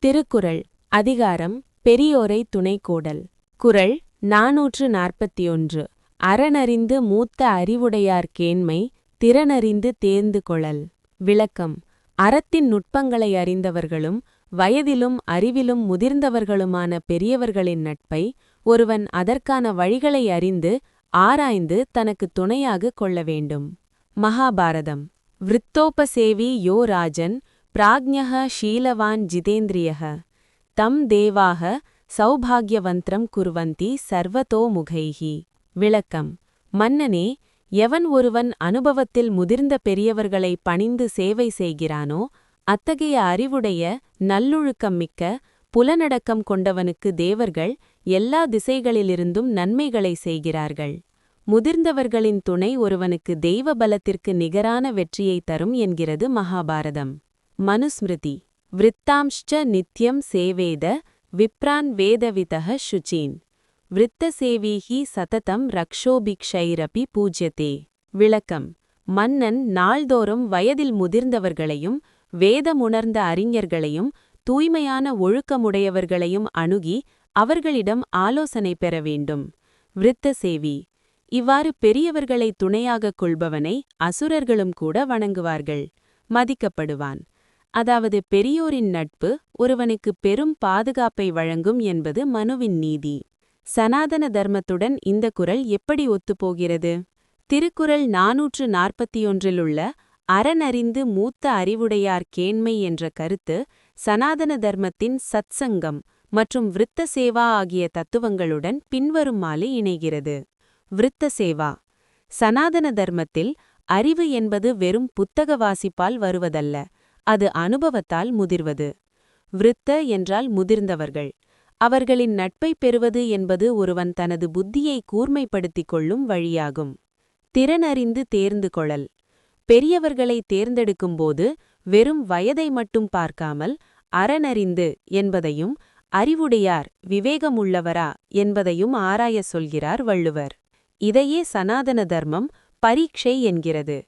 திருக்குறள் அதிகாரம் பெரியோரை துணைக்கோடல். குறள் 441. அறனறிந்து மூத்த அறிவுடையார் கேண்மை திறனறிந்து தேர்ந்து கொளல். விளக்கம். அறத்தின் நுட்பங்களை அறிந்தவர்களும் வயதிலும் அறிவிலும் முதிர்ந்தவர்களுமான பெரியவர்களின் நட்பை ஒருவன் அதற்கான வழிகளை அறிந்து ஆராய்ந்து தனக்கு துணையாக கொள்ள வேண்டும். மகாபாரதம். விருத்தோபசேவி யோ ராஜன் பிராஜ்ஞः ஷீலவான் ஜிதேந்திரியः தம் தேவாக சௌபாக்யவந்த்ரம் குர்வந்தி சர்வதோ முகைஹி. விளக்கம். மன்னனே, எவன் ஒருவன் அனுபவத்தில் முதிர்ந்த பெரியவர்களை பணிந்து சேவை செய்கிறானோ அத்தகைய அறிவுடைய நல்லொழுக்கம் மிக்க புலனடக்கம் கொண்டவனுக்கு தேவர்கள் எல்லா திசைகளிலிருந்தும் நன்மைகளை செய்கிறார்கள். முதிர்ந்தவர்களின் துணை ஒருவனுக்கு தெய்வ பலத்திற்கு நிகரான வெற்றியை தரும் என்கிறது மகாபாரதம். மனுஸ்மிருதி. விருத்தாம்ஷ்ச நித்யம் சேவேத விப்ரான் வேதவிதः சுச்சீன் விருத்தசேவீஹி சததம் ரக்ஷோபிக்ஷைரபி பூஜ்யதே. விளக்கம். மன்னன் நாள்தோறும் வயதில் முதிர்ந்தவர்களையும் வேதமுணர்ந்த அறிஞர்களையும் தூய்மையான ஒழுக்கமுடையவர்களையும் அணுகி அவர்களிடம் ஆலோசனை பெற வேண்டும். விருத்தசேவி. இவ்வாறு பெரியவர்களை துணையாகக் கொள்பவனை அசுரர்களும் கூட வணங்குவார்கள், மதிக்கப்படுவான். அதாவது பெரியோரின் நட்பு ஒருவனுக்கு பெரும் பாதுகாப்பை வழங்கும் என்பது மனுவின் நீதி. சனாதன தர்மத்துடன் இந்த குறள் எப்படி ஒத்துப்போகிறது? திருக்குறள் 441 அறனறிந்து மூத்த அறிவுடையார் கேண்மை என்ற கருத்து சனாதன தர்மத்தின் சத்சங்கம் மற்றும் விருத்தசேவா ஆகிய தத்துவங்களுடன் பின்வருமாறு இணைகிறது. விருத்தசேவா. சனாதன தர்மத்தில் அறிவு என்பது வெறும் புத்தக வாசிப்பால் வருவதல்ல, அது அனுபவத்தால் முதிர்வது. விருத்த என்றால் முதிர்ந்தவர்கள். அவர்களின் நட்பை பெறுவது என்பது ஒருவன் தனது புத்தியை கூர்மைப்படுத்திக் கொள்ளும் வழியாகும். திறனறிந்து தேர்ந்து கொளல். பெரியவர்களை தேர்ந்தெடுக்கும்போது வெறும் வயதை மட்டும் பார்க்காமல் அறனறிந்து என்பதையும் அறிவுடையார் விவேகமுள்ளவரா என்பதையும் ஆராய சொல்கிறார் வள்ளுவர். இதையே சனாதன தர்மம் பரீட்சை என்கிறது.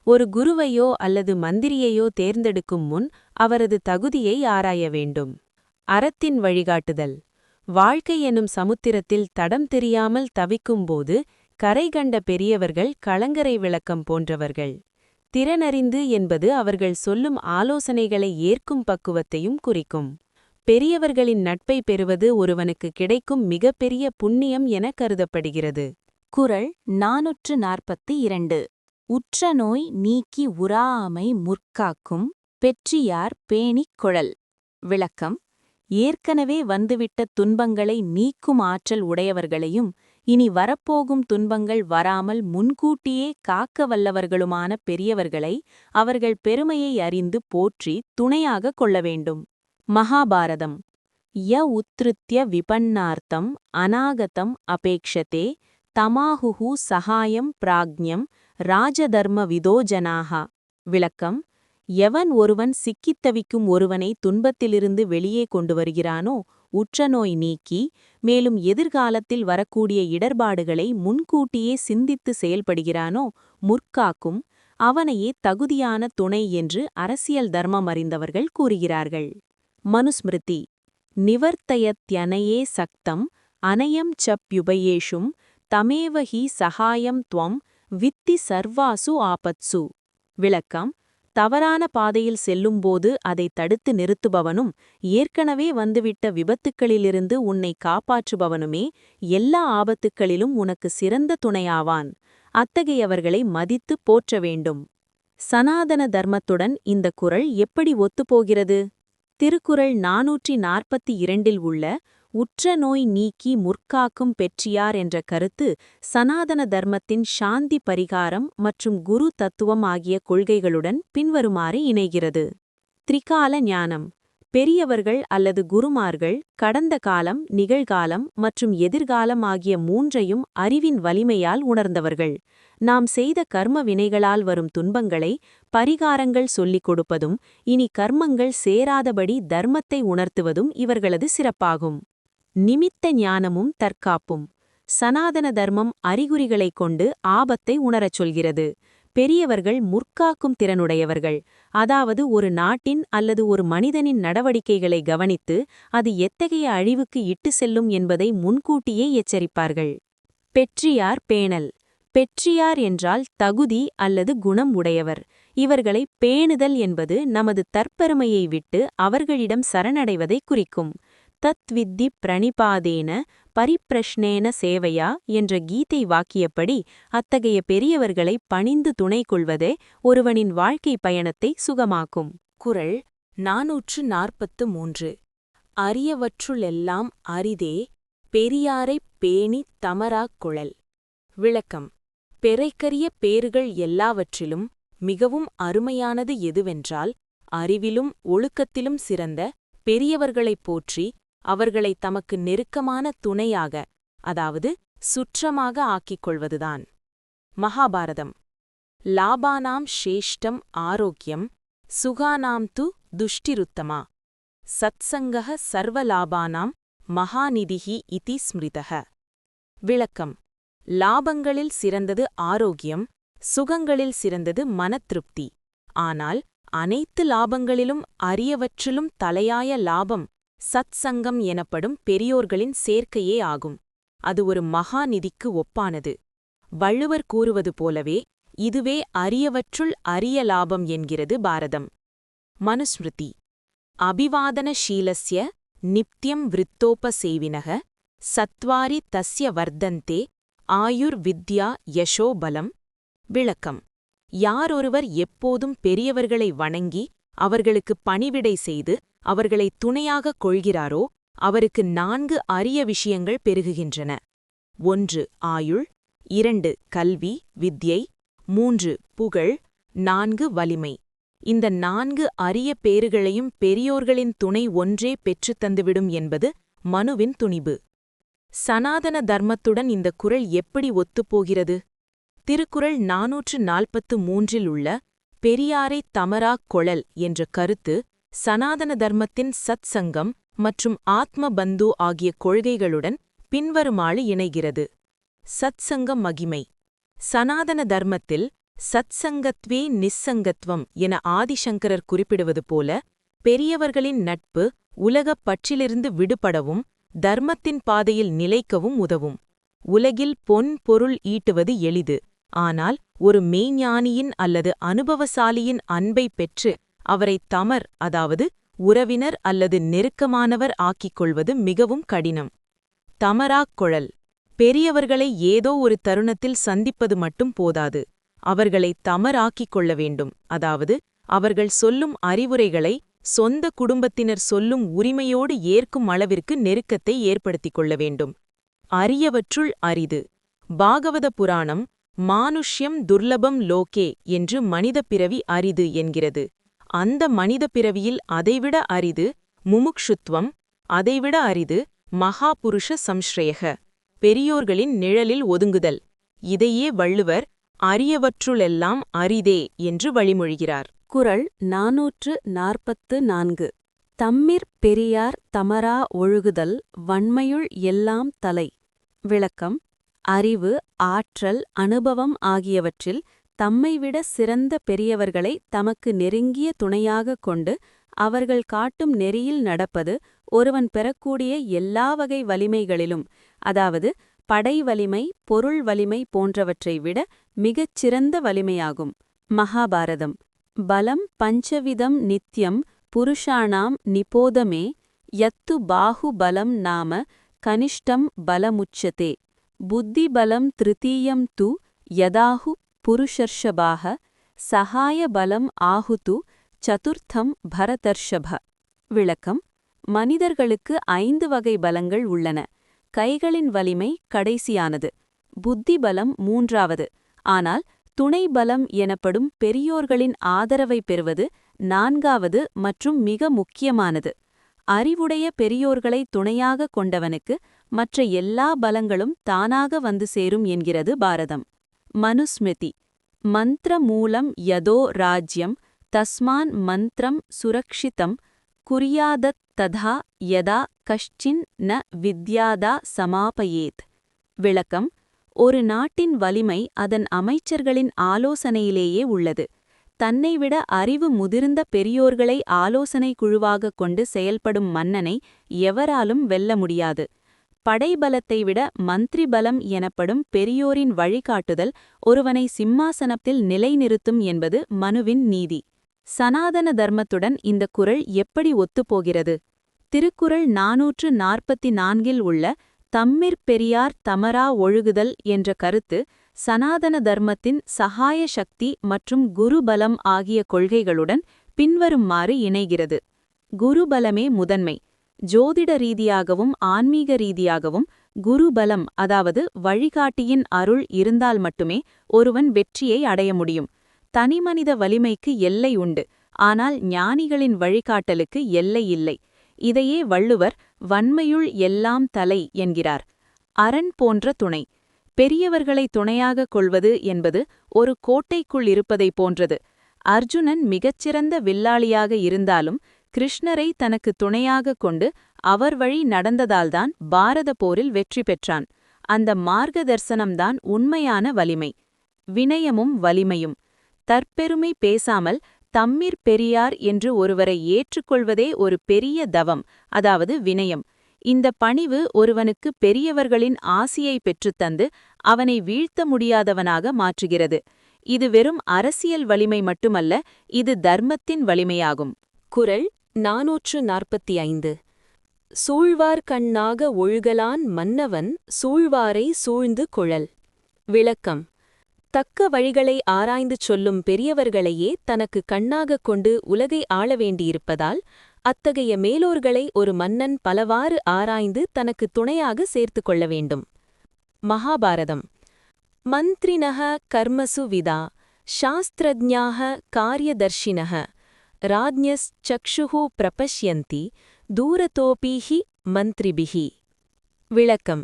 ஒரு குருவையோ அல்லது மந்திரியையோ தேர்ந்தெடுக்கும் முன் அவரது தகுதியை ஆராய வேண்டும். அறத்தின் வழிகாட்டுதல். வாழ்க்கை எனும் சமுத்திரத்தில் தடம் தெரியாமல் தவிக்கும்போது கரை கண்ட பெரியவர்கள் கலங்கரை விளக்கம் போன்றவர்கள். திறனறிந்து என்பது அவர்கள் சொல்லும் ஆலோசனைகளை ஏற்கும் பக்குவத்தையும் குறிக்கும். பெரியவர்களின் நட்பை பெறுவது ஒருவனுக்கு கிடைக்கும் மிகப்பெரிய புண்ணியம் என கருதப்படுகிறது. குறள் 442. உற்ற நோய் நீக்கி உறாமை முற்காக்கும் பெற்றியார் பேணிக் கொளல். விளக்கம். ஏற்கனவே வந்துவிட்ட துன்பங்களை நீக்கும் ஆற்றல் உடையவர்களையும் இனி வரப்போகும் துன்பங்கள் வராமல் முன்கூட்டியே காக்க வல்லவர்களுமான பெரியவர்களை அவர்கள் பெருமையை அறிந்து போற்றி துணையாக கொள்ள வேண்டும். மகாபாரதம். ய உத்ருத்ய விபன்னார்த்தம் அநாகதம் அபேக்ஷதே தமாஹுஹு சகாயம் பிராக்ஞம் ராஜதர்ம விதோஜனாக. விளக்கம். எவன் ஒருவன் சிக்கித்தவிக்கும் ஒருவனை துன்பத்திலிருந்து வெளியே கொண்டு வருகிறானோ, உற்றநோய் நீக்கி மேலும் எதிர்காலத்தில் வரக்கூடிய இடர்பாடுகளை முன்கூட்டியே சிந்தித்து செயல்படுகிறானோ, முற்காக்கும் அவனையே தகுதியான துணை என்று அரசியல் தர்மம் அறிந்தவர்கள் கூறுகிறார்கள். மனுஸ்மிருதி. நிவர்த்தயத்யனயே சக்தம் அனயம் சப்யுபயேஷும் தமேவ ஹி சகாயம் த்வம் வித்தி சர்வாசு ஆபத்சு. விளக்கம். தவறான பாதையில் செல்லும்போது அதை தடுத்து நிறுத்துபவனும் ஏற்கனவே வந்துவிட்ட விபத்துக்களிலிருந்து உன்னை காப்பாற்றுபவனுமே எல்லா ஆபத்துக்களிலும் உனக்கு சிறந்த துணையாவான். அத்தகையவர்களை மதித்து போற்ற வேண்டும். சனாதன தர்மத்துடன் இந்த குறள் எப்படி ஒத்துப்போகிறது? திருக்குறள் 442 உற்ற நோய் நீக்கி முற்காக்கும் பெற்றியார் என்ற கருத்து சனாதன தர்மத்தின் சாந்தி பரிகாரம் மற்றும் குரு தத்துவம் ஆகிய கொள்கைகளுடன் பின்வருமாறு இணைகிறது. திரிகால ஞானம். பெரியவர்கள் அல்லது குருமார்கள் கடந்த காலம், நிகழ்காலம் மற்றும் எதிர்காலம் ஆகிய மூன்றையும் அறிவின் வலிமையால் உணர்ந்தவர்கள். நாம் செய்த கர்ம வினைகளால் வரும் துன்பங்களை பரிகாரங்கள் சொல்லிக் கொடுப்பதும் இனி கர்மங்கள் சேராதபடி தர்மத்தை உணர்த்துவதும் இவர்களது சிறப்பாகும். நிமித்த ஞானமும் தற்காப்பும். சனாதன தர்மம் அறிகுறிகளைக் கொண்டு ஆபத்தை உணரச் சொல்கிறது. பெரியவர்கள் முற்காக்கும் திறனுடையவர்கள், அதாவது ஒரு நாட்டின் அல்லது ஒரு மனிதனின் நடவடிக்கைகளை கவனித்து அது எத்தகைய அழிவுக்கு இட்டு செல்லும் என்பதை முன்கூட்டியே எச்சரிப்பார்கள். பெற்றியார் பேணல். பெற்றியார் என்றால் தகுதி அல்லது குணம் உடையவர். இவர்களை பேணுதல் என்பது நமது தற்பெருமையை விட்டு அவர்களிடம் சரணடைவதை குறிக்கும். தத் வித்தி பிரணிபாதேன பரிப்பிரஷ்னேன சேவையா என்ற கீதை வாக்கியப்படி அத்தகைய பெரியவர்களை பணிந்து துணை கொள்வதே ஒருவனின் வாழ்க்கை பயணத்தை சுகமாக்கும். குறள் 443. அரியவற்றுளெல்லாம் அரிதே பெரியாரைப் பேணித் தமராக் குழல். விளக்கம். பெறைக்கரிய பேறுகள் எல்லாவற்றிலும் மிகவும் அருமையானது எதுவென்றால், அறிவிலும் ஒழுக்கத்திலும் சிறந்த பெரியவர்களைப் போற்றி அவர்களை தமக்கு நெருக்கமான துணையாக, அதாவது சுற்றமாக ஆக்கிக் கொள்வதுதான். மகாபாரதம். லாபானாம் ஷேஷ்டம் ஆரோக்கியம் சுகானாம் து துஷ்டிருத்தமா சத்சங்கः சர்வலாபானாம் மகாநிதிஹி இதி ஸ்மிருதः. விளக்கம். லாபங்களில் சிறந்தது ஆரோக்கியம், சுகங்களில் சிறந்தது மனத்திருப்தி. ஆனால் அனைத்து லாபங்களிலும் அரியவற்றிலும் தலையாய லாபம் சத்சங்கம் எனப்படும் பெரியோர்களின் சேர்க்கையே ஆகும். அது ஒரு மகாநிதிக்கு ஒப்பானது. வள்ளுவர் கூறுவது போலவே இதுவே அரியவற்றுள் அரிய லாபம் என்கிறது பாரதம். மனுஸ்மிருதி. அபிவாதனசீலஸ்ய நித்யம் விருத்தோபசேவினக சத்வாரி தஸ்ய வர்தந்தே ஆயுர்வித்யா யசோ பலம். விளக்கம். யாரொருவர் எப்போதும் பெரியவர்களை வணங்கி அவர்களுக்கு பணிவிடை செய்து அவர்களை துணையாகக் கொள்கிறாரோ அவருக்கு 4 அரிய விஷயங்கள் பெருகுகின்றன. 1 ஆயுள், 2 கல்வி வித்யை, 3 புகழ், 4 வலிமை. இந்த 4 அரிய பேறுகளையும் பெரியோர்களின் துணை ஒன்றே பெற்றுத் தந்துவிடும் என்பது மனுவின் துணிபு. சனாதன தர்மத்துடன் இந்த குறள் எப்படி ஒத்துப்போகிறது? திருக்குறள் 443 உள்ள பெரியாரைத் தமராக் கொளல் என்ற கருத்து சனாதன தர்மத்தின் சத் சங்கம் மற்றும் ஆத்ம பந்து ஆகிய கொள்கைகளுடன் பின்வருமாறு இணைகிறது. சத் சங்கம் மகிமை. சனாதன தர்மத்தில் சத்சங்கத்வே நிஸ்ஸங்கத்வம் என ஆதிசங்கரர் குறிப்பிடுவது போல, பெரியவர்களின் நட்பு உலகப் பற்றிலிருந்து விடுபடவும் தர்மத்தின் பாதையில் நிலைக்கவும் உதவும். உலகில் பொன் பொருள் ஈட்டுவது எளிது. ஆனால் ஒரு மெய்ஞானியின் அல்லது அனுபவசாலியின் அன்பை பெற்று அவரை தமர், அதாவது உறவினர் அல்லது நெருக்கமானவர் ஆக்கிக் கொள்வது மிகவும் கடினம். தமராக் கொளல். பெரியவர்களை ஏதோ ஒரு தருணத்தில் சந்திப்பது மட்டும் போதாது. அவர்களை தமர் ஆக்கிக் கொள்ள வேண்டும். அதாவது அவர்கள் சொல்லும் அறிவுரைகளை சொந்த குடும்பத்தினர் சொல்லும் உரிமையோடு ஏற்கும் அளவிற்கு நெருக்கத்தை ஏற்படுத்திக் கொள்ள வேண்டும். அரியவற்றுள் அரிது. பாகவத புராணம் மானுஷ்யம் துர்லபம் லோகே என்று மனித பிறவி அரிது என்கிறது. அந்த மனித பிறவியில் அதைவிட அரிது முமுக்ஷுத்வம், அதைவிட அரிது மகாபுருஷ சம்ஸ்ரயக, பெரியோர்களின் நிழலில் ஒதுங்குதல். இதையே வள்ளுவர் அரியவற்றுளெல்லாம் அரிதே என்று வழிமொழிகிறார். குறள் 444. தம்மிற் பெரியார் தமரா ஒழுகுதல் வன்மையுள் எல்லாம் தலை. விளக்கம். அறிவு, ஆற்றல், அனுபவம் ஆகியவற்றில் தம்மைவிட சிறந்த பெரியவர்களை தமக்கு நெருங்கிய துணையாகக் கொண்டு அவர்கள் காட்டும் நெறியில் நடப்பது ஒருவன் பெறக்கூடிய எல்லா வகை வலிமைகளிலும், அதாவது படை வலிமை, பொருள் வலிமை போன்றவற்றை விட மிகச் சிறந்த வலிமையாகும். மகாபாரதம். பலம் பஞ்சவிதம் நித்யம் புருஷாணாம் நிபோதமே யத்து பாஹு பலம் நாம கனிஷ்டம் பலமுச்சதே புத்தி பலம் திருத்தீயம் து யதாஹு புருஷர்ஷபாக சகாய பலம் ஆஹுது சதுர்த்தம் பரதர்ஷப. விளக்கம். மனிதர்களுக்கு 5 வகை பலங்கள் உள்ளன. கைகளின் வலிமை கடைசியானது, புத்தி பலம் 3வது. ஆனால் துணை பலம் எனப்படும் பெரியோர்களின் ஆதரவை பெறுவது 4வது மற்றும் மிக முக்கியமானது. அறிவுடைய பெரியோர்களை துணையாக கொண்டவனுக்கு மற்ற எல்லா பலங்களும் தானாக வந்து சேரும் என்கிறது பாரதம். மனுஸ்மிருதி. மந்த்ர மூலம் யதோ ராஜ்யம் தஸ்மான் மந்த்ரம் சுரக்ஷிதம் குறியாதத் ததா யதா கஷ்சின் ந வித்யாதா சமாபயேத். விளக்கம். ஒரு நாட்டின் வலிமை அதன் அமைச்சர்களின் ஆலோசனையிலேயே உள்ளது. தன்னைவிட அறிவு முதிர்ந்த பெரியோர்களை ஆலோசனை குழுவாகக் கொண்டு செயல்படும் மன்னனை எவராலும் வெல்ல முடியாது. படைபலத்தை விட மந்திரி பலம் எனப்படும் பெரியோரின் வழிகாட்டுதல் ஒருவனை சிம்மாசனத்தில் நிலைநிறுத்தும் என்பது மனுவின் நீதி. சனாதன தர்மத்துடன் இந்த குறள் எப்படி ஒத்துப்போகிறது? திருக்குறள் 444 உள்ள தம்மிற் பெரியார் தமரா ஒழுகுதல் என்ற கருத்து சனாதன தர்மத்தின் சகாய சக்தி மற்றும் குருபலம் ஆகிய கொள்கைகளுடன் பின்வருமாறு இணைகிறது. குருபலமே முதன்மை. ஜோதிட ரீதியாகவும் ஆன்மீக ரீதியாகவும் குருபலம், அதாவது வழிகாட்டியின் அருள் இருந்தால் மட்டுமே ஒருவன் வெற்றியை அடைய முடியும். தனிமனித வலிமைக்கு எல்லை உண்டு, ஆனால் ஞானிகளின் வழிகாட்டலுக்கு எல்லை இல்லை. இதையே வள்ளுவர் வன்மையுள் எல்லாம் தலை என்கிறார். அரண் போன்ற துணை. பெரியவர்களை துணையாகக் கொள்வது என்பது ஒரு கோட்டைக்குள் இருப்பதைப் போன்றது. அர்ஜுனன் மிகச்சிறந்த வில்லாளியாக இருந்தாலும் கிருஷ்ணரை தனக்கு துணையாகக் கொண்டு அவர் வழி நடந்ததால்தான் பாரத போரில் வெற்றி பெற்றான். அந்த மார்க்க தரிசனம்தான் உண்மையான வலிமை. வினயமும் வலிமையும். தற்பெருமை பேசாமல் தம்மிற் பெரியார் என்று ஒருவரை ஏற்றுக்கொள்வதே ஒரு பெரிய தவம், அதாவது வினயம். இந்த பணிவு ஒருவனுக்கு பெரியவர்களின் ஆசியை பெற்றுத்தந்து அவனை வீழ்த்த முடியாதவனாக மாற்றுகிறது. இது வெறும் அரசியல் வலிமை மட்டுமல்ல, இது தர்மத்தின் வலிமையாகும். குறள் 445. சூழ்வார் கண்ணாக ஒழுகலான் மன்னவன் சூழ்வாரை சூழ்ந்து குழல். விளக்கம். தக்க வழிகளை ஆராய்ந்து சொல்லும் பெரியவர்களையே தனக்கு கண்ணாகக் கொண்டு உலகை ஆள வேண்டியிருப்பதால் அத்தகைய மேலோர்களை ஒரு மன்னன் பலவாறு ஆராய்ந்து தனக்கு துணையாக சேர்த்து கொள்ள வேண்டும். மகாபாரதம். மந்திரிணः கர்மசு விதா சாஸ்திரஜ்ஞாः காரியதர்ஷினः ராஜ்ஞஸ்சக்ஷுः பிரபஷ்யந்தி தூரதோபீஹி மந்திரிபிஹி. விளக்கம்.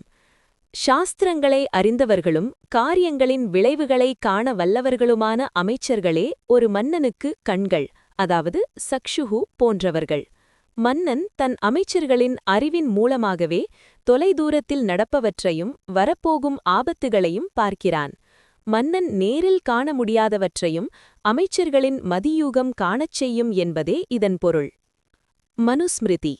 சாஸ்திரங்களை அறிந்தவர்களும் காரியங்களின் விளைவுகளை காண வல்லவர்களுமான அமைச்சர்களே ஒரு மன்னனுக்கு கண்கள், அதாவது சக்ஷுஹு போன்றவர்கள். மன்னன் தன் அமைச்சர்களின் அறிவின் மூலமாகவே தொலைதூரத்தில் நடப்பவற்றையும் வரப்போகும் ஆபத்துகளையும் பார்க்கிறான். மன்னன் நேரில் காண முடியாதவற்றையும் அமைச்சர்களின் மதியூகம் காணச் செய்யும் என்பதே இதன் பொருள். மனுஸ்மிருதி.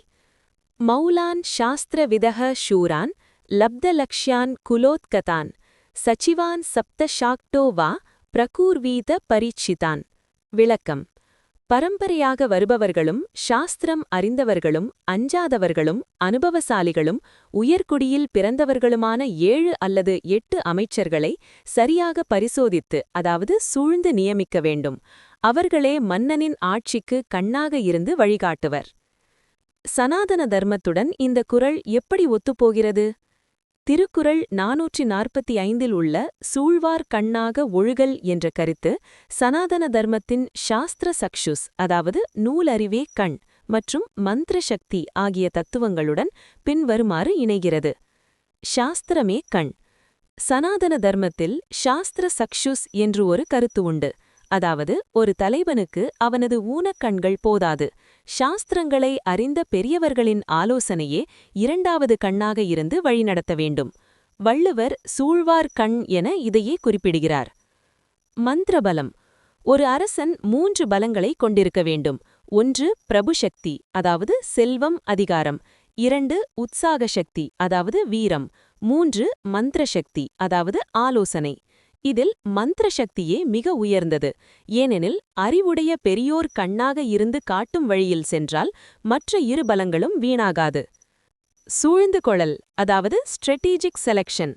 மௌலான் சாஸ்திரவிதः சூரான் லப்தலக்ஷ்யான் குலோத்கதான் சச்சிவான் சப்தசாக்டோ வா பிரகூர்வீத பரீட்சிதான். விளக்கம். பரம்பரையாக வருபவர்களும் சாஸ்திரம் அறிந்தவர்களும் அஞ்சாதவர்களும் அனுபவசாலிகளும் உயர்குடியில் பிறந்தவர்களுமான 7 அல்லது 8 அமைச்சர்களை சரியாக பரிசோதித்து, அதாவது சூழ்ந்து நியமிக்க வேண்டும். அவர்களே மன்னனின் ஆட்சிக்கு கண்ணாக இருந்து வழிகாட்டுவர். சனாதன தர்மத்துடன் இந்த குறள் எப்படி ஒத்துப்போகிறது? திருக்குறள் 445 உள்ள சூழ்வார் கண்ணாக ஒழுகல் என்ற கருத்து சனாதன தர்மத்தின் சாஸ்திர சக்ஷுஸ், அதாவது நூலறிவே கண் மற்றும் மந்திர சக்தி ஆகிய தத்துவங்களுடன் பின்வருமாறு இணைகிறது. சாஸ்திரமே கண். சனாதன தர்மத்தில் சாஸ்திர சக்ஷுஸ் என்று ஒரு கருத்து உண்டு. அதாவது ஒரு தலைவனுக்கு அவனது ஊனக்கண்கள் போதாது, சாஸ்திரங்களை அறிந்த பெரியவர்களின் ஆலோசனையே இரண்டாவது கண்ணாக இருந்து வழிநடத்த வேண்டும். வள்ளுவர் சூழ்வார் கண் என இதையே குறிப்பிடுகிறார். மந்திரபலம். ஒரு அரசன் 3 பலங்களை கொண்டிருக்க வேண்டும். 1 பிரபுசக்தி, அதாவது செல்வம் அதிகாரம். 2 உற்சாக சக்தி, அதாவது வீரம். 3 மந்திர சக்தி, அதாவது ஆலோசனை. இதில் மந்திர சக்தியே மிக உயர்ந்தது. ஏனெனில் அறிவுடைய பெரியோர் கண்ணாக இருந்து காட்டும் வழியில் சென்றால் மற்ற 2 பலங்களும் வீணாகாது. சூழ்ந்து கொள்ளல், அதாவது ஸ்ட்ராட்டஜிக் செலக்ஷன்.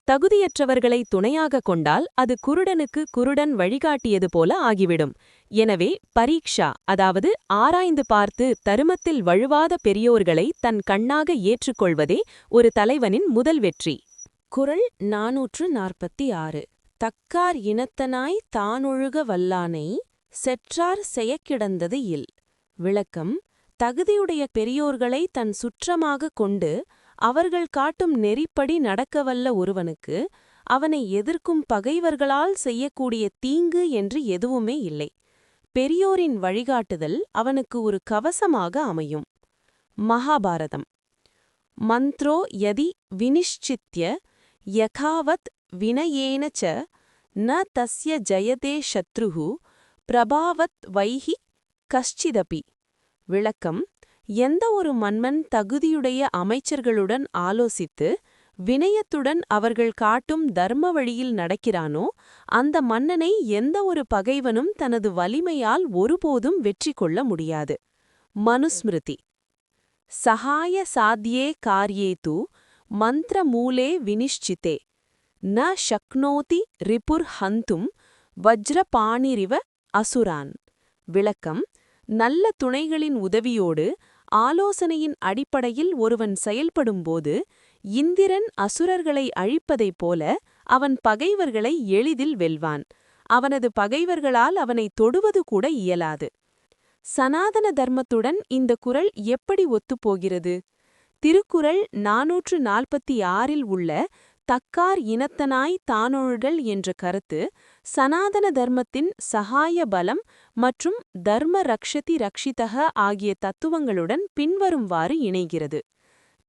தகுதியற்றவர்களை துணையாக கொண்டால் அது குருடனுக்கு குருடன் வழிகாட்டியது போல ஆகிவிடும். எனவே பரீக்ஷா, அதாவது ஆராய்ந்து பார்த்து தருமத்தில் வழுவாத பெரியோர்களை தன் கண்ணாக ஏற்றுக்கொள்வதே ஒரு தலைவனின் முதல் வெற்றி. குறள் 446. தக்கார் இனத்தனாய் தானொழுக வல்லானை செற்றார் செயக்கிடந்தது இல். விளக்கம். தகுதியுடைய பெரியோர்களை தன் சுற்றமாகக் கொண்டு அவர்கள் காட்டும் நெறிப்படி நடக்கவல்ல ஒருவனுக்கு அவனை எதிர்க்கும் பகைவர்களால் செய்யக்கூடிய தீங்கு என்று எதுவுமே இல்லை. பெரியோரின் வழிகாட்டுதல் அவனுக்கு ஒரு கவசமாக அமையும். மகாபாரதம். மந்த்ரோ யதி வினிஷ்சித்ய யகாவத் வினயேன ச ந தஸ்ய ஜயதே சத்ருஹு பிரபாவத் வைஹி கஷ்சிதபி. விளக்கம்: எந்த ஒரு மன்மன் தகுதியுடைய அமைச்சர்களுடன் ஆலோசித்து வினயத்துடன் அவர்கள் காட்டும் தர்ம வழியில் நடக்கிறானோ அந்த மன்னனை எந்த ஒரு பகைவனும் தனது வலிமையால் ஒருபோதும் வெற்றி கொள்ள முடியாது. மனுஸ்மிருதி: சகாய சாத்யே கார்யே து மந்திர மூலே வினிஷ்சிதே ந ஷக்னோதி ரிபுர் ஹந்தும் வஜ்ரபாணிரிவ அசுரான். விளக்கம்: நல்ல துணைகளின் உதவியோடு ஆலோசனையின் அடிப்படையில் ஒருவன் செயல்படும்போது இந்திரன் அசுரர்களை அழிப்பதைப் போல அவன் பகைவர்களை எளிதில் வெல்வான். அவனது பகைவர்களால் அவனை தொடுவது கூட இயலாது. சனாதன தர்மத்துடன் இந்த குறள் எப்படி ஒத்துப்போகிறது? திருக்குறள் 446 உள்ள தக்கார் இனத்தனாய் தானொழுகல் என்ற கருத்து சனாதன தர்மத்தின் சகாய பலம் மற்றும் தர்ம ரக்ஷதி ரக்ஷிதக ஆகிய தத்துவங்களுடன் பின்வரும்வாறு இணைகிறது.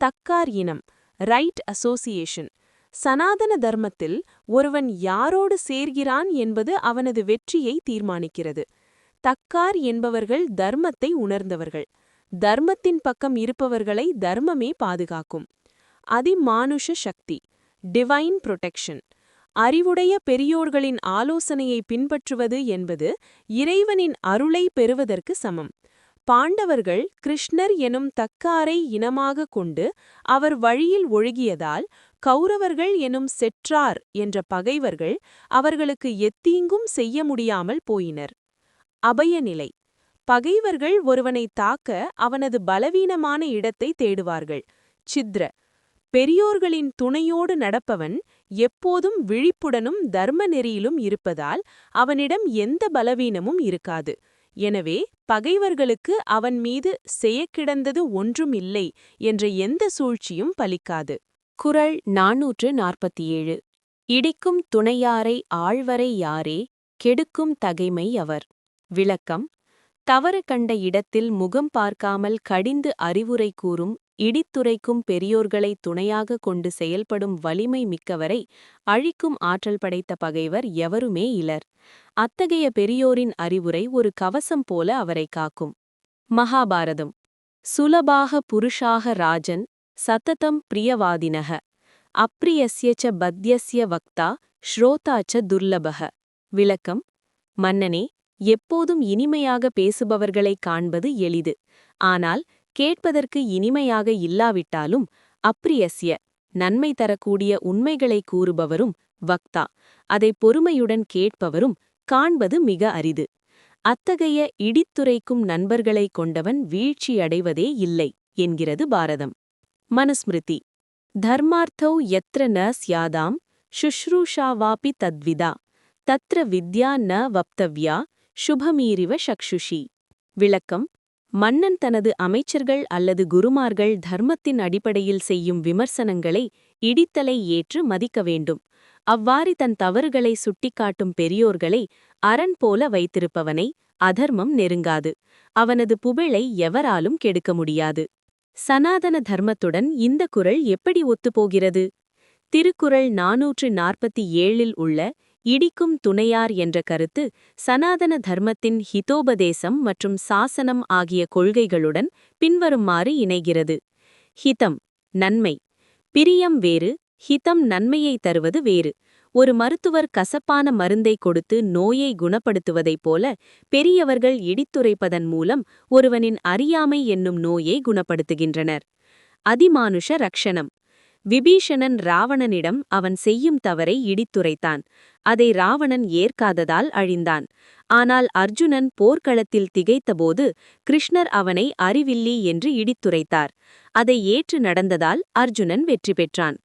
தக்கார் இனம், ரைட் அசோசியேஷன். சனாதன தர்மத்தில் ஒருவன் யாரோடு சேர்கிறான் என்பது அவனது வெற்றியை தீர்மானிக்கிறது. தக்கார் என்பவர்கள் தர்மத்தை உணர்ந்தவர்கள். தர்மத்தின் பக்கம் இருப்பவர்களை தர்மமே பாதுகாக்கும். அதிமானுஷ சக்தி, டிவைன் புரொடெக்ஷன். அறிவுடைய பெரியோர்களின் ஆலோசனையை பின்பற்றுவது என்பது இறைவனின் அருளை பெறுவதற்கு சமம். பாண்டவர்கள் கிருஷ்ணர் எனும் தக்காரை இனமாக கொண்டு அவர் வழியில் ஒழுகியதால் கௌரவர்கள் எனும் செற்றார் என்ற பகைவர்கள் அவர்களுக்கு எத்தீங்கும் செய்ய முடியாமல் போயினர். அபயநிலை. பகைவர்கள் ஒருவனை தாக்க அவனது பலவீனமான இடத்தை தேடுவார்கள். சித்ர. பெரியோர்களின் துணையோடு நடப்பவன் எப்போதும் விழிப்புடனும் தர்ம நெறியிலும் இருப்பதால் அவனிடம் எந்த பலவீனமும் இருக்காது. எனவே பகைவர்களுக்கு அவன் மீது செய்யக்கிடந்தது ஒன்றும் இல்லை என்ற எந்த சூழ்ச்சியும் பலிக்காது. குறள் 447. இடிக்கும் துணையாரை ஆழ்வரை யாரே கெடுக்கும் தகைமை அவர். விளக்கம்: தவறு கண்ட இடத்தில் முகம் பார்க்காமல் கடிந்து அறிவுரை கூறும் இடித்துரைக்கும் பெரியோர்களை துணையாக கொண்டு செயல்படும் வலிமை மிக்கவரை அழிக்கும் ஆற்றல் படைத்த பகைவர் எவருமே இலர். அத்தகைய பெரியோரின் அறிவுரை ஒரு கவசம் போல அவரை காக்கும். மகாபாரதம். சுலபாக புருஷாக ராஜன் சததம் பிரியவாதினக அப்ரியஸ்ய ச பத்யஸ்ய வக்தா ஸ்ரோதா ச துர்லபக. விளக்கம்: மன்னனே, எப்போதும் இனிமையாக பேசுபவர்களைக் காண்பது எளிது. ஆனால் கேட்பதற்கு இனிமையாக இல்லாவிட்டாலும் அப்ரியஸ்ய நன்மை தரக்கூடிய உண்மைகளை கூறுபவரும் வக்தா அதை பொறுமையுடன் கேட்பவரும் காண்பது மிக அரிது. அத்தகைய இடித்துரைக்கும் நண்பர்களைக் கொண்டவன் வீழ்ச்சியடைவதே இல்லை என்கிறது பாரதம். மனுஸ்மிருதி. தர்மார்த்தௌ யத்ர ந ஸ்யாதாம் சுஷ்ரூஷாவாபி தத்விதா தத்ர வித்யா ந வப்தவ்யா சுபமீரிவ சக்ஷுஷி. விளக்கம்: மன்னன் தனது அமைச்சர்கள் அல்லது குருமார்கள் தர்மத்தின் அடிப்படையில் செய்யும் விமர்சனங்களை இடித்தலை ஏற்று மதிக்க வேண்டும். அவ்வாறு தன் தவறுகளை சுட்டிக்காட்டும் பெரியோர்களை அரண் போல வைத்திருப்பவனை அதர்மம் நெருங்காது. அவனது புகழை எவராலும் கெடுக்க முடியாது. சனாதன தர்மத்துடன் இந்த குறள் எப்படி ஒத்துப்போகிறது? திருக்குறள் 447 உள்ள இடிக்கும் துணையார் என்ற கருத்து சனாதன தர்மத்தின் ஹிதோபதேசம் மற்றும் சாசனம் ஆகிய கொள்கைகளுடன் பின்வருமாறு இணைகிறது. ஹிதம் நன்மை. பிரியம் வேறு, ஹிதம் நன்மையை தருவது வேறு. ஒரு மருத்துவர் கசப்பான மருந்தை கொடுத்து நோயை குணப்படுத்துவதைப் போல பெரியவர்கள் இடித்துரைப்பதன் மூலம் ஒருவனின் அறியாமை என்னும் நோயை குணப்படுத்துகின்றனர். அதிமானுஷ ரக்ஷணம். விபீஷணன் ராவணனிடம் அவன் செய்யும் தவறை இடித்துரைத்தான். அதை ராவணன் ஏற்காததால் அழிந்தான். ஆனால் அர்ஜுனன் போர்க்களத்தில் திகைத்தபோது கிருஷ்ணர் அவனை அறிவில்லி என்று இடித்துரைத்தார். அதை ஏற்று நடந்ததால் அர்ஜுனன் வெற்றி பெற்றான்.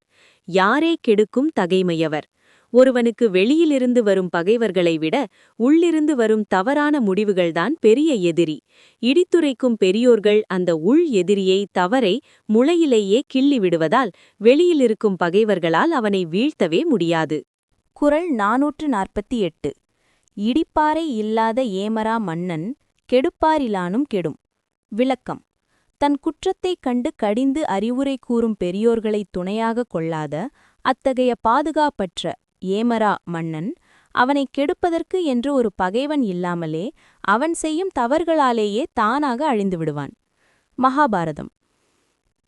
யாரே கெடுக்கும் தகைமையவர். ஒருவனுக்கு வெளியிலிருந்து வரும் பகைவர்களை விட உள்ளிருந்து வரும் தவறான முடிவுகள்தான் பெரிய எதிரி. இடித்துரைக்கும் பெரியோர்கள் அந்த உள் எதிரியை தவறை முளையிலேயே கிள்ளி விடுவதால் வெளியிலிருக்கும் பகைவர்களால் அவனை வீழ்த்தவே முடியாது. குறள் 448. இடிப்பாரை இல்லாத ஏமரா மன்னன் கெடுப்பாரிலானும் கெடும். விளக்கம்: தன் குற்றத்தைக் கண்டு கடிந்து அறிவுரை கூறும் பெரியோர்களை துணையாக கொள்ளாத அத்தகைய பாதுகாப்பற்ற ஏமரா மன்னன் அவனைக் கெடுப்பதற்கு என்று ஒரு பகைவன் இல்லாமலே அவன் செய்யும் தவறுகளாலேயே தானாக அழிந்து விடுவான். மகாபாரதம்.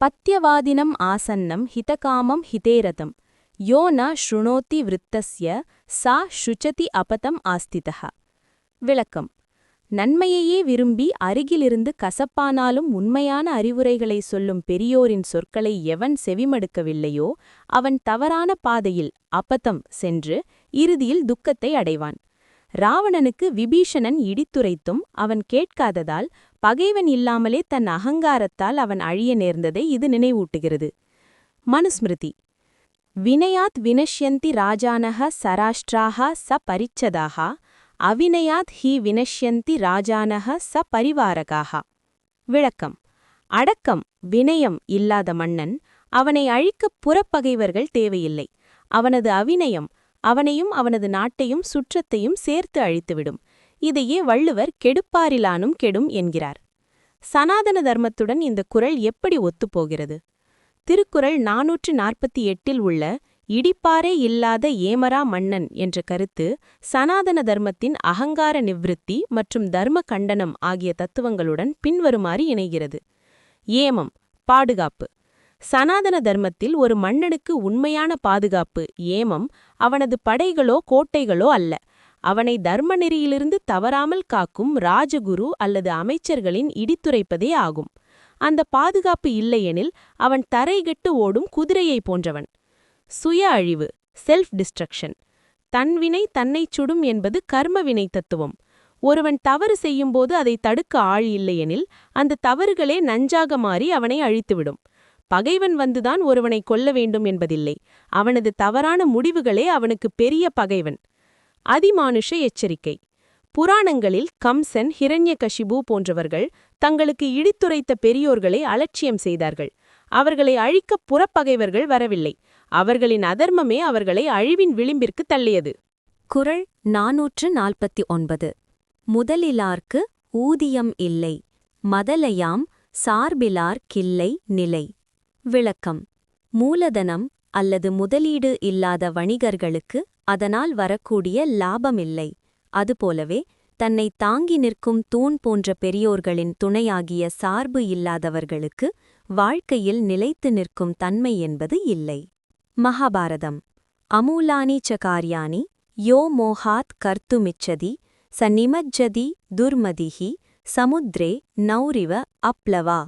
பத்யவாதினம் ஆசன்னம் ஹிதகாமம் ஹிதேரதம் யோ ந ஷ்ருணோதி விருத்தஸ்ய சா ஷுச்சதி அபதம் ஆஸ்திதः. விளக்கம். நன்மையையே விரும்பி அருகிலிருந்து கசப்பானாலும் உண்மையான அறிவுரைகளை சொல்லும் பெரியோரின் சொற்களை எவன் செவிமடுக்கவில்லையோ அவன் தவறான பாதையில் அபதம் சென்று இறுதியில் துக்கத்தை அடைவான். ராவணனுக்கு விபீஷணன் இடித்துரைத்தும் அவன் கேட்காததால் பகைவன் இல்லாமலே தன் அகங்காரத்தால் அவன் அழிய நேர்ந்ததை இது நினைவூட்டுகிறது. மனுஸ்மிருதி. வினயாத் வினஷ்யந்தி ராஜானஹ சராஷ்டிராஹ ச பரிச்சதாஹ அவினயாத் ஹி வினஷ்யந்தி ராஜானஹ ச பரிவாரகாஹ. விளக்கம். அடக்கம் வினயம் இல்லாத மன்னன் அவனை அழிக்கப் புறப்பகைவர்கள் தேவையில்லை. அவனது அவினயம் அவனையும் அவனது நாட்டையும் சுற்றத்தையும் சேர்த்து அழித்துவிடும். இதையே வள்ளுவர் கெடுப்பாரிலானும் கெடும் என்கிறார். சனாதன தர்மத்துடன் இந்த குறள் எப்படி ஒத்துப்போகிறது? திருக்குறள் 448 உள்ள இடிப்பாரே இல்லாத ஏமரா மன்னன் என்ற கருத்து சனாதன தர்மத்தின் அகங்கார நிவ்ருத்தி மற்றும் தர்ம கண்டனம் ஆகிய தத்துவங்களுடன் பின்வருமாறு இணைகிறது. ஏமம் பாதுகாப்பு. சனாதன தர்மத்தில் ஒரு மன்னனுக்கு உண்மையான பாதுகாப்பு ஏமம் அவனது படைகளோ கோட்டைகளோ அல்ல, அவனை தர்ம நெறியிலிருந்து தவறாமல் காக்கும் ராஜகுரு அல்லது அமைச்சர்களின் இடித்துரைப்பதே ஆகும். அந்த பாதுகாப்பு இல்லையெனில் அவன் தரைகெட்டு ஓடும் குதிரையைப் போன்றவன். சுய அழிவு செல்ஃப் டிஸ்ட்ரக்ஷன். தன்வினை தன்னைச் சுடும் என்பது கர்மவினை தத்துவம். ஒருவன் தவறு செய்யும்போது அதை தடுக்க ஆள் இல்லையெனில் அந்த தவறுகளே நஞ்சாக மாறி அவனை அழித்துவிடும். பகைவன் வந்துதான் ஒருவனை கொல்ல வேண்டும் என்பதில்லை, அவனது தவறான முடிவுகளே அவனுக்கு பெரிய பகைவன். அதிமானுஷ எச்சரிக்கை. புராணங்களில் கம்சன் ஹிரண்யகசிபு போன்றவர்கள் தங்களுக்கு இடித்துரைத்த பெரியோர்களை அலட்சியம் செய்தார்கள். அவர்களை அழிக்கப் புறப்பகைவர்கள் வரவில்லை, அவர்களின் அதர்மமே அவர்களை அழிவின் விளிம்பிற்கு தள்ளியது. குறள் 449. முதலிலார்க்கு ஊதியம் இல்லை, மதலையாம் சார்பிலார் கில்லை நிலை. விளக்கம். மூலதனம் அல்லது முதலீடு இல்லாத வணிகர்களுக்கு அதனால் வரக்கூடிய லாபமில்லை. அதுபோலவே தன்னை தாங்கி நிற்கும் தூண் போன்ற பெரியோர்களின் துணையாகிய சார்பு இல்லாதவர்களுக்கு வாழ்க்கையில் நிலைத்து நிற்கும் தன்மை என்பது இல்லை. மகாபாரதம். அமூலானி ச கார்யாணி யோ மோஹாத் கர்த்துமிச்சதி ச நிமஜ்ஜதி துர்மதிஹி சமுத்ரே நௌரிவ அப்ளவா.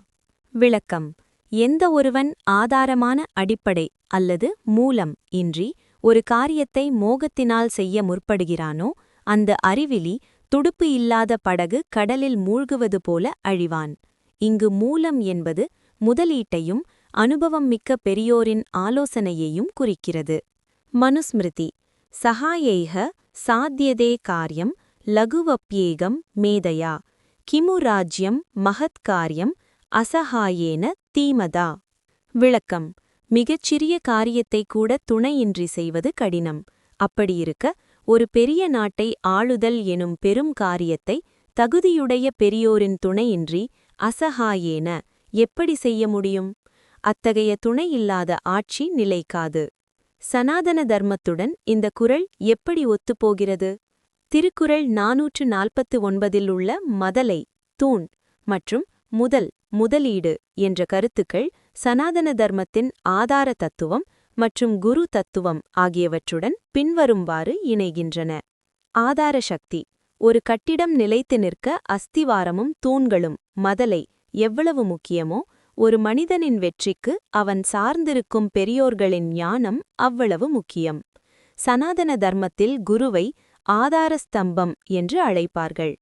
விளக்கம். எந்த ஒருவன் ஆதாரமான அடிப்படை அல்லது மூலம் இன்றி ஒரு காரியத்தை மோகத்தினால் செய்ய முற்படுகிறானோ அந்த அறிவிலி துடுப்பு இல்லாத படகு கடலில் மூழ்குவது போல அழிவான். இங்கு மூலம் என்பது முதலீட்டையும் அனுபவம் மிக்க பெரியோரின் ஆலோசனையையும் குறிக்கிறது. மனுஸ்மிருதி. சகாயைஹ சாத்யதே காரியம் லகுவப்யேகம் மேதயா கிமு ராஜ்யம் மகத்காரியம் அசகாயேன தீமதா. விளக்கம். மிகச்சிறிய காரியத்தை கூட துணையின்றி செய்வது கடினம். அப்படியிருக்க ஒரு பெரிய நாட்டை ஆளுதல் எனும் பெரும் காரியத்தை தகுதியுடைய பெரியோரின் துணையின்றி அசகாயேன எப்படி செய்ய முடியும்? அத்தகைய துணையில்லாத ஆட்சி நிலைக்காது. சனாதன தர்மத்துடன் இந்த குறள் எப்படி ஒத்துப்போகிறது? திருக்குறள் 449 உள்ள மதலை தூண் மற்றும் முதலீடு என்ற கருத்துக்கள் சனாதன தர்மத்தின் ஆதார தத்துவம் மற்றும் குரு தத்துவம் ஆகியவற்றுடன் பின்வரும்பாறு இணைகின்றன. ஆதார சக்தி. ஒரு கட்டிடம் நிலைத்து நிற்க அஸ்திவாரமும் தூண்களும் மதலை எவ்வளவு முக்கியமோ ஒரு மனிதனின் வெற்றிக்கு அவன் சார்ந்திருக்கும் பெரியோர்களின் ஞானம் அவ்வளவு முக்கியம். சனாதன தர்மத்தில் குருவை ஆதார ஸ்தம்பம் என்று அழைப்பார்கள்.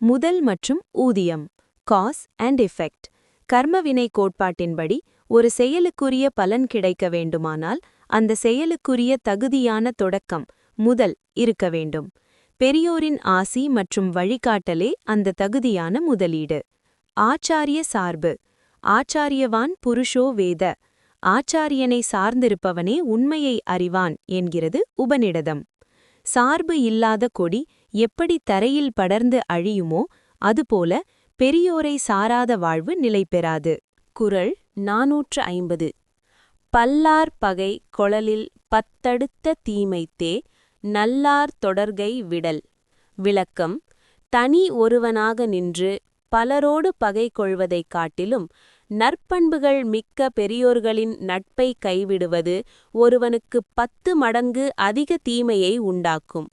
முதல் மற்றும் ஊதியம் காஸ் அண்ட் எஃபெக்ட். கர்மவினை கோட்பாட்டின்படி ஒரு செயலுக்குரிய பலன் கிடைக்க வேண்டுமானால் அந்த செயலுக்குரிய தகுதியான தொடக்கம் முதல் இருக்க வேண்டும். பெரியோரின் ஆசி மற்றும் வழிகாட்டலே அந்த தகுதியான முதலீடு. ஆச்சாரிய சார்பு. ஆச்சாரியவான் புருஷோ வேத. ஆச்சாரியனை சார்ந்திருப்பவனே உண்மையை அறிவான் என்கிறது உபநிடதம். சார்பு இல்லாத கொடி எப்படி தரையில் படர்ந்து அழியுமோ அதுபோல பெரியோரை சாராத வாழ்வு நிலைபெறாது. குறள் 450. பல்லார் பகை கொளலில் பத்தடுத்த தீமைத்தே நல்லார் தொடர்கை விடல். விளக்கம்: தனி ஒருவனாக நின்று பலரோடு பகை கொள்வதைக் காட்டிலும் நற்பண்புகள் மிக்க பெரியோர்களின் நட்பை கைவிடுவது ஒருவனுக்கு 10 மடங்கு அதிக தீமையை உண்டாக்கும்.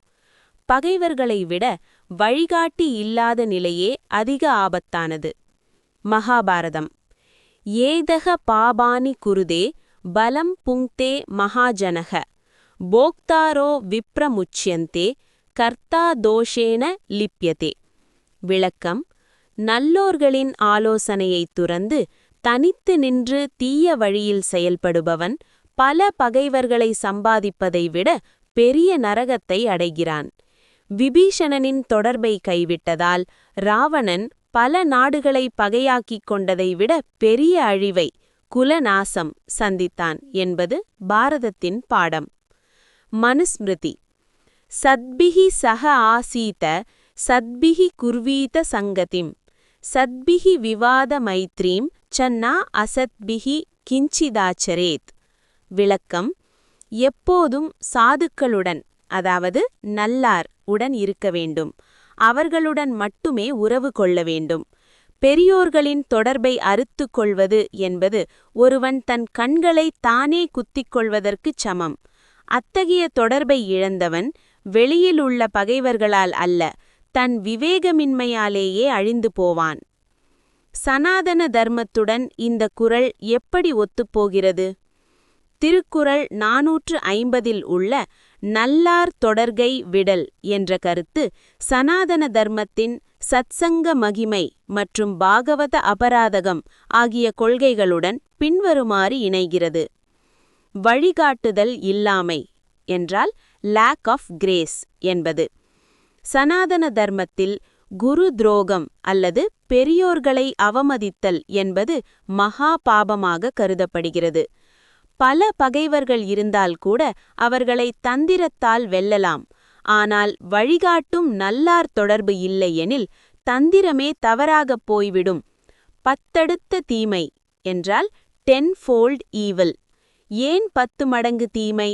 பகைவர்களை விட வழிகாட்டி இல்லாத நிலையே அதிக ஆபத்தானது. மகாபாரதம். ஏதக பாபானி குருதே பலம் புங்க்தே மகாஜனக போக்தாரோ விப்ரமுச்யந்தே கர்த்தா தோஷேன லிப்யதே. விளக்கம்: நல்லோர்களின் ஆலோசனையைத் துறந்து தனித்து நின்று தீய வழியில் செயல்படுபவன் பல பகைவர்களை சம்பாதிப்பதை விட பெரிய நரகத்தை அடைகிறான். விபீஷணனின் தொடர்பை கைவிட்டதால் ராவணன் பல நாடுகளை பகையாக்கிக் கொண்டதை விட பெரிய அழிவை, குலநாசம் சந்தித்தான் என்பது பாரதத்தின் பாடம். மனுஸ்மிருதி. சத்பிஹி சஹ ஆசீத சத்பிஹி குர்வீத சங்கதிம் சத்பிஹி விவாத மைத்ரீம் சன்னா அசத்பிஹி கிஞ்சிதாச்சரேத். விளக்கம்: எப்போதும் சாதுக்களுடன், அதாவது நல்லார் உடன் இருக்க வேண்டும். அவர்களுடன் மட்டுமே உறவு கொள்ள வேண்டும். பெரியோர்களின் தொடர்பை அறுத்துக் கொள்வது என்பது ஒருவன் தன் கண்களை தானே குத்திக் கொள்வதற்குச் சமம். அத்தகைய தொடர்பை இழந்தவன் வெளியில் உள்ள பகைவர்களால் அல்ல, தன் விவேகமின்மையாலேயே அழிந்து போவான். சனாதன தர்மத்துடன் இந்த குறள் எப்படி ஒத்துப்போகிறது? திருக்குறள் 450 உள்ள நல்லார் தொடர்கை விடல் என்ற கருத்து சனாதன தர்மத்தின் சத்சங்க மகிமை மற்றும் பாகவத அபராதகம் ஆகிய கொள்கைகளுடன் பின்வருமாறு இணைகிறது. வழிகாட்டுதல் இல்லாமை என்றால் லேக் ஆஃப் கிரேஸ் என்பது. சனாதன தர்மத்தில் குரு துரோகம் அல்லது பெரியோர்களை அவமதித்தல் என்பது மகா பாபமாக கருதப்படுகிறது. பல பகைவர்கள் இருந்தால் கூட அவர்களை தந்திரத்தால் வெல்லலாம். ஆனால் வழிகாட்டும் நல்லார் தொடர்பு இல்லையெனில் தந்திரமே தவறாகப் போய்விடும். 10 தீமை என்றால் 10-fold evil. ஏன் 10 மடங்கு தீமை?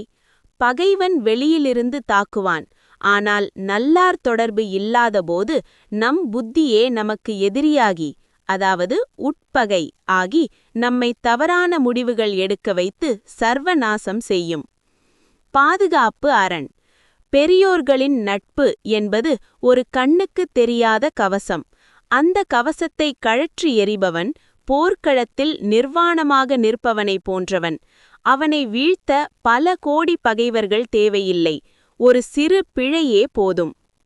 பகைவன் வெளியிலிருந்து தாக்குவான். ஆனால் நல்லார் தொடர்பு இல்லாதபோது நம் புத்தியே நமக்கு எதிரியாகி, அதாவது உட்பகை ஆகி நம்மை தவறான முடிவுகள் எடுக்க வைத்து சர்வநாசம் செய்யும். பாதுகாப்பு அரண். பெரியோர்களின் நட்பு என்பது ஒரு கண்ணுக்கு தெரியாத கவசம். அந்த கவசத்தை கழற்றி எறிபவன் போர்க்களத்தில் நிர்வாணமாக நிற்பவனை போன்றவன். அவனை வீழ்த்த பல கோடி பகைவர்கள் தேவையில்லை, ஒரு சிறு பிழையே போதும்.